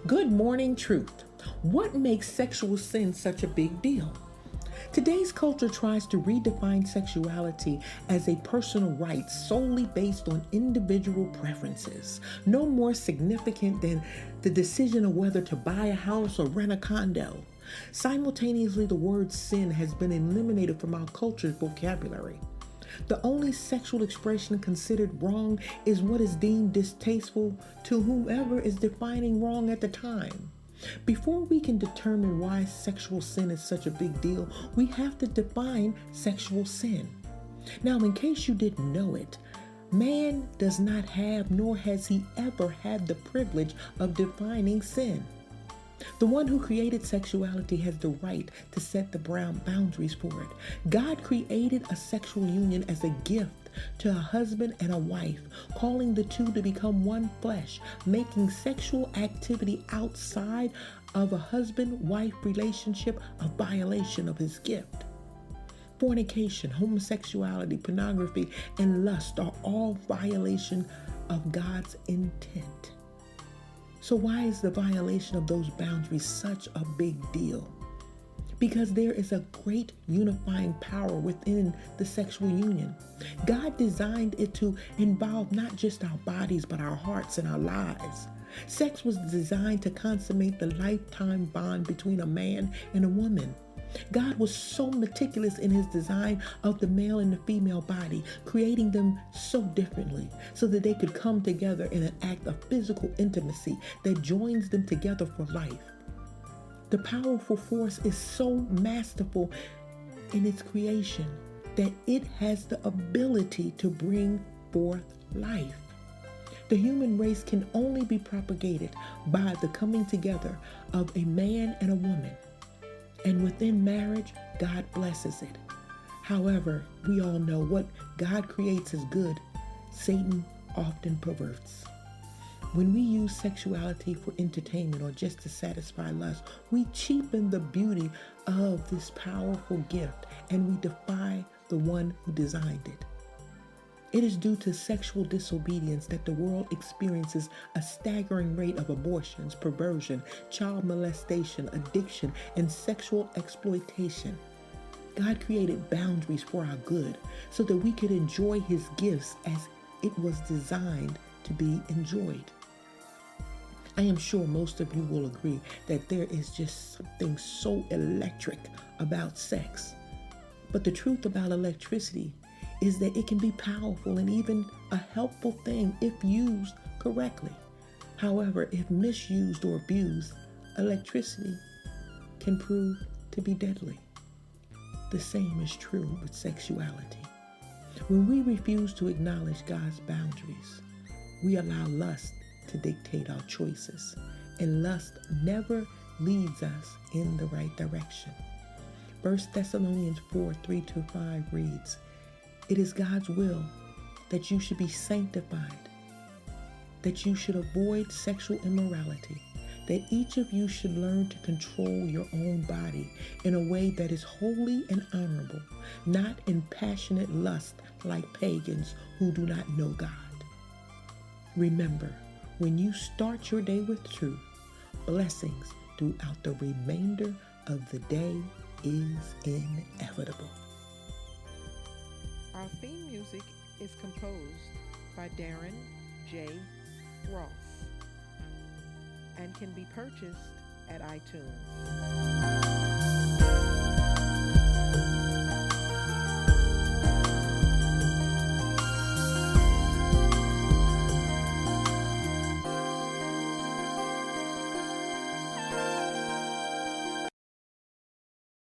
Good morning, truth. What makes sexual sin such a big deal? Today's culture tries to redefine sexuality as a personal right solely based on individual preferences, no more significant than the decision of whether to buy a house or rent a condo. Simultaneously, the word sin has been eliminated from our culture's vocabulary. The only sexual expression considered wrong is what is deemed distasteful to whomever is defining wrong at the time. Before we can determine why sexual sin is such a big deal, we have to define sexual sin. Now, in case you didn't know it, man does not have nor has he ever had the privilege of defining sin. The one who created sexuality has the right to set the boundaries for it. God created a sexual union as a gift to a husband and a wife, calling the two to become one flesh, making sexual activity outside of a husband-wife relationship a violation of his gift. Fornication, homosexuality, pornography, and lust are all violation of God's intent. So why is the violation of those boundaries such a big deal? Because there is a great unifying power within the sexual union. God designed it to involve not just our bodies, but our hearts and our lives. Sex was designed to consummate the lifetime bond between a man and a woman. God was so meticulous in his design of the male and the female body, creating them so differently so that they could come together in an act of physical intimacy that joins them together for life. The powerful force is so masterful in its creation that it has the ability to bring forth life. The human race can only be propagated by the coming together of a man and a woman. And within marriage, God blesses it. However, we all know what God creates as good, Satan often perverts. When we use sexuality for entertainment or just to satisfy lust, we cheapen the beauty of this powerful gift and we defy the one who designed it. It is due to sexual disobedience that the world experiences a staggering rate of abortions, perversion, child molestation, addiction, and sexual exploitation. God created boundaries for our good so that we could enjoy his gifts as it was designed to be enjoyed. I am sure most of you will agree that there is just something so electric about sex. But the truth about electricity is that it can be powerful and even a helpful thing if used correctly. However, if misused or abused, electricity can prove to be deadly. The same is true with sexuality. When we refuse to acknowledge God's boundaries, we allow lust to dictate our choices, and lust never leads us in the right direction. 1 Thessalonians 4:3-5 reads, "It is God's will that you should be sanctified, that you should avoid sexual immorality, that each of you should learn to control your own body in a way that is holy and honorable, not in passionate lust like pagans who do not know God." Remember, when you start your day with truth, blessings throughout the remainder of the day is inevitable. Our theme music is composed by Darren J. Ross and can be purchased at iTunes.